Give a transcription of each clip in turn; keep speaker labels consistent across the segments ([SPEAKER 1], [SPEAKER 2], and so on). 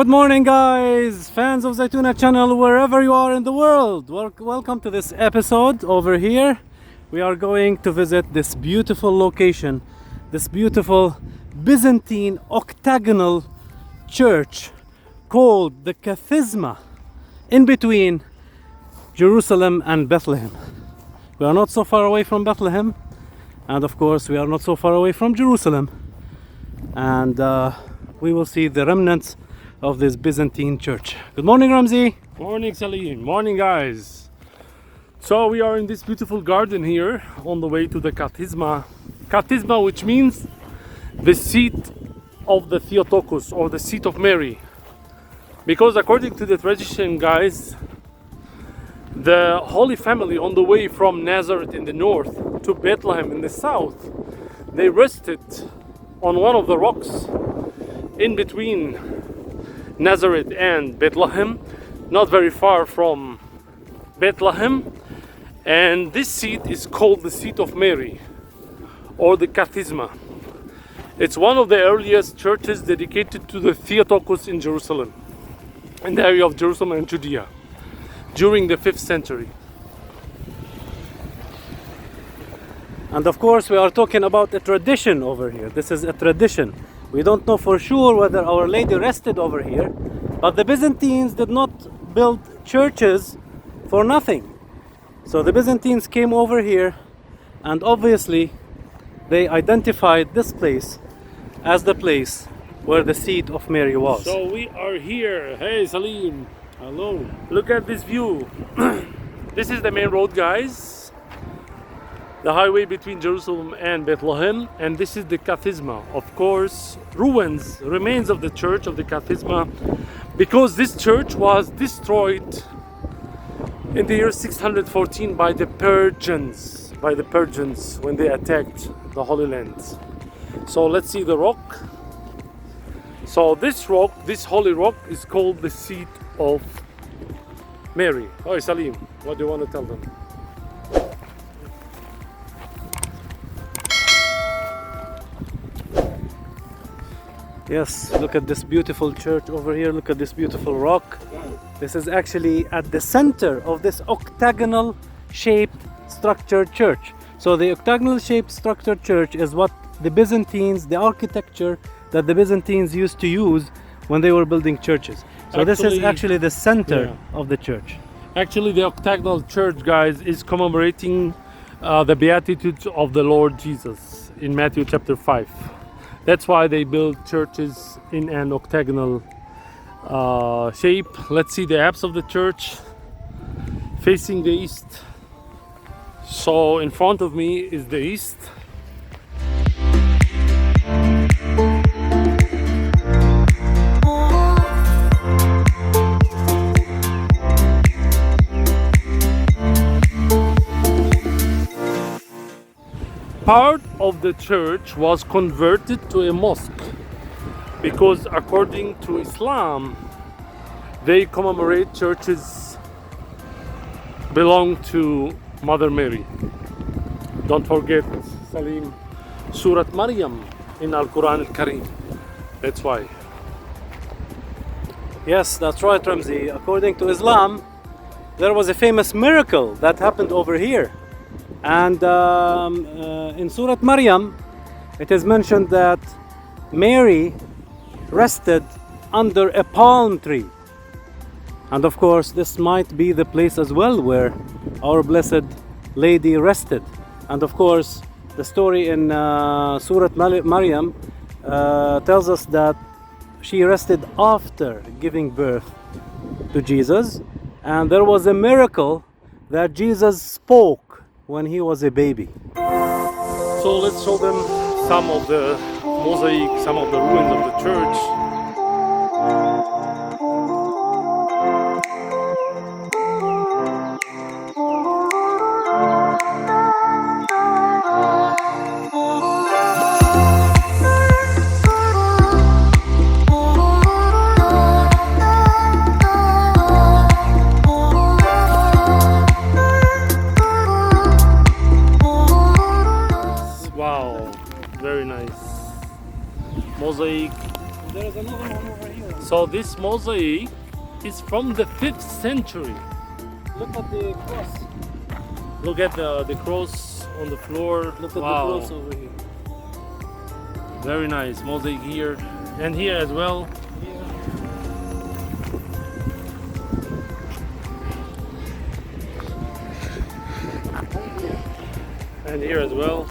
[SPEAKER 1] Good morning, guys, fans of Zaitun channel, wherever you are in the world. Welcome to this episode. Over here we are going to visit this beautiful location, this beautiful Byzantine octagonal church called the Kathisma, in between Jerusalem and Bethlehem. We are not so far away from Bethlehem, and of course we are not so far away from Jerusalem, and we will see the remnants of this Byzantine church. Good morning, Ramzi.
[SPEAKER 2] Morning, Salim. Morning, guys. So we are in this beautiful garden here on the way to the Kathisma. Kathisma, which means the seat of the Theotokos, or the seat of Mary. Because according to the tradition, guys, the Holy Family on the way from Nazareth in the north to Bethlehem in the south, they rested on one of the rocks in between Nazareth and Bethlehem, not very far from Bethlehem, and this seat is called the seat of Mary, or the Kathisma. It's one of the earliest churches dedicated to the Theotokos in Jerusalem, in the area of Jerusalem and Judea, during the 5th century.
[SPEAKER 1] And of course we are talking about a tradition over here. This is a tradition. We don't know for sure whether Our Lady rested over here, but the Byzantines did not build churches for nothing. So the Byzantines came over here, and obviously they identified this place as the place where the seat of Mary was.
[SPEAKER 2] So we are here. Hey, Salim. Hello. Look at this view. This is the main road, guys. The highway between Jerusalem and Bethlehem, and this is the Kathisma. Of course, remains of the church of the Kathisma, because this church was destroyed in the year 614 by the Persians, when they attacked the Holy Land. So let's see the rock. So this rock, this holy rock, is called the seat of Mary. Oh, Salim, what do you want to tell them?
[SPEAKER 1] Yes, look at this beautiful church over here. Look at this beautiful rock. This is actually at the center of this octagonal shaped structured church. So the octagonal shaped structured church is what the Byzantines, the architecture that the Byzantines used to use when they were building churches. So this is actually the center of the church.
[SPEAKER 2] Actually, the octagonal church, guys, is commemorating the Beatitudes of the Lord Jesus in Matthew chapter 5. That's why they build churches in an octagonal shape. Let's see the apse of the church facing the east. So in front of me is the east. Part of the church was converted to a mosque because according to Islam they commemorate churches belong to Mother Mary. Don't forget, Salim, Surah Maryam in Al-Quran Al-Karim. That's why.
[SPEAKER 1] Yes, that's right, Ramzi. According to Islam, there was a famous miracle that happened over here. And in Surah Maryam, it is mentioned that Mary rested under a palm tree. And of course, this might be the place as well where our Blessed Lady rested. And of course, the story in Surah Maryam tells us that she rested after giving birth to Jesus. And there was a miracle that Jesus spoke when he was a baby.
[SPEAKER 2] So let's show them some of the mosaic, some of the ruins of the church. Very nice mosaic
[SPEAKER 1] there is another one over here.
[SPEAKER 2] So this mosaic is from the 5th century.
[SPEAKER 1] Look at the cross.
[SPEAKER 2] Look at the cross on the floor.
[SPEAKER 1] Look at
[SPEAKER 2] Wow.
[SPEAKER 1] the cross over here.
[SPEAKER 2] Very nice mosaic here and here as well. And here as well.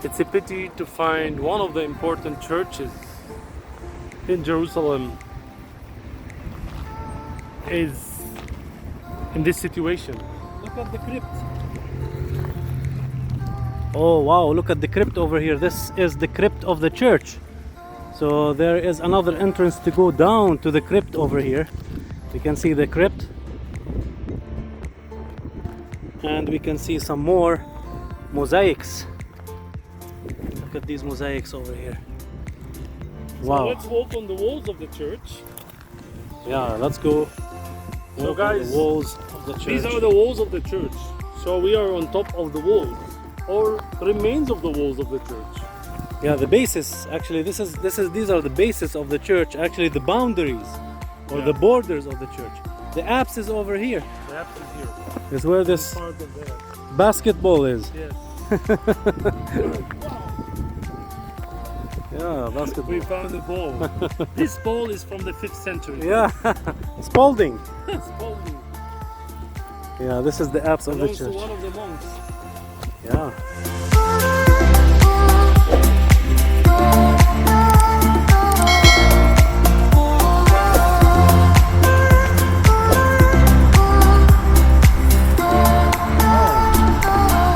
[SPEAKER 2] It's a pity to find one of the important churches in Jerusalem is in this situation.
[SPEAKER 1] Look at the crypt. Oh wow, look at the crypt over here. This is the crypt of the church. So there is another entrance to go down to the crypt over here. We can see the crypt. And we can see some more mosaics. Look at these mosaics over here. Wow.
[SPEAKER 2] So let's walk on the walls of the church.
[SPEAKER 1] Yeah, let's go.
[SPEAKER 2] So
[SPEAKER 1] walk on
[SPEAKER 2] guys,
[SPEAKER 1] the walls of the church.
[SPEAKER 2] These are the walls of the church. So we are on top of the walls, or remains of the walls of the church.
[SPEAKER 1] Yeah, the basis. Actually, these are the bases of the church. Actually, the boundaries or the borders of the church. The apse is over here.
[SPEAKER 2] The apse is here.
[SPEAKER 1] Is where this
[SPEAKER 2] Part of that.
[SPEAKER 1] basketball is.
[SPEAKER 2] Yes.
[SPEAKER 1] Yeah, basketball.
[SPEAKER 2] We found the ball. This ball is from the 5th century.
[SPEAKER 1] Yeah, Spalding.
[SPEAKER 2] Spalding.
[SPEAKER 1] Yeah, this is the apse of the
[SPEAKER 2] Belongs to
[SPEAKER 1] church.
[SPEAKER 2] one of the monks.
[SPEAKER 1] Yeah.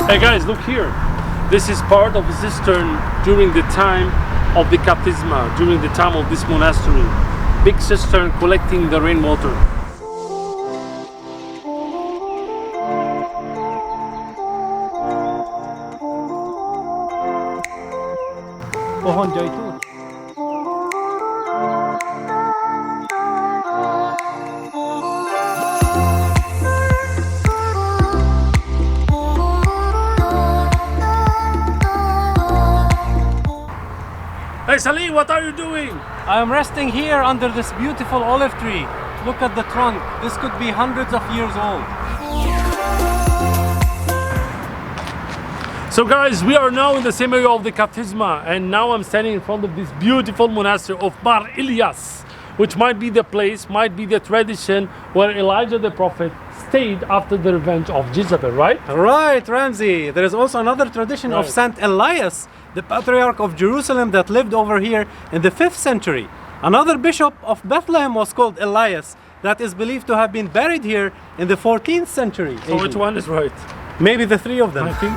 [SPEAKER 2] Hey guys, look here. This is part of a cistern during the time of the Kathisma, during the time of this monastery. Big cistern collecting the rainwater.
[SPEAKER 1] Pohon zaitun.
[SPEAKER 2] Hey Salih, what are you doing?
[SPEAKER 1] I am resting here under this beautiful olive tree. Look at the trunk. This could be hundreds of years old.
[SPEAKER 2] So guys, we are now in the same area of the Kathisma, and now I'm standing in front of this beautiful monastery of Mar Ilyas, which might be the place, might be the tradition where Elijah the prophet stayed after the revenge of Jezebel, right?
[SPEAKER 1] Right, Ramsey. There is also another tradition of
[SPEAKER 2] Right.
[SPEAKER 1] Saint Elias, the patriarch of Jerusalem that lived over here in the 5th century. Another bishop of Bethlehem was called Elias, that is believed to have been buried here in the 14th century.
[SPEAKER 2] So which one is right?
[SPEAKER 1] Maybe the three of them.
[SPEAKER 2] I think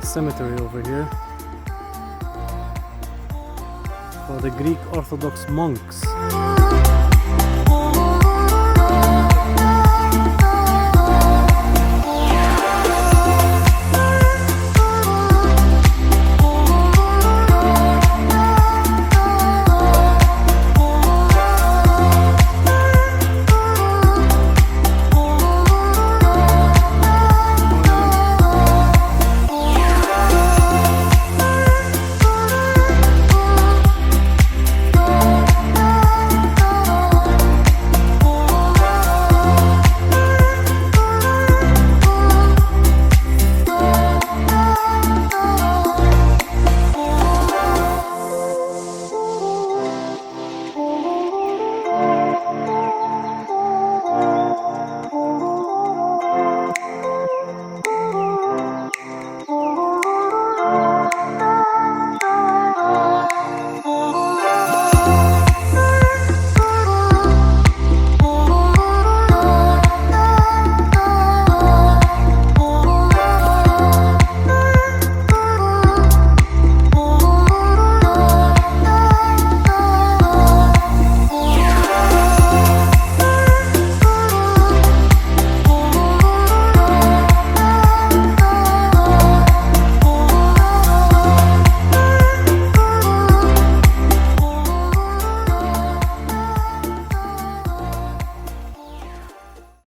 [SPEAKER 1] Cemetery over here for the Greek Orthodox monks.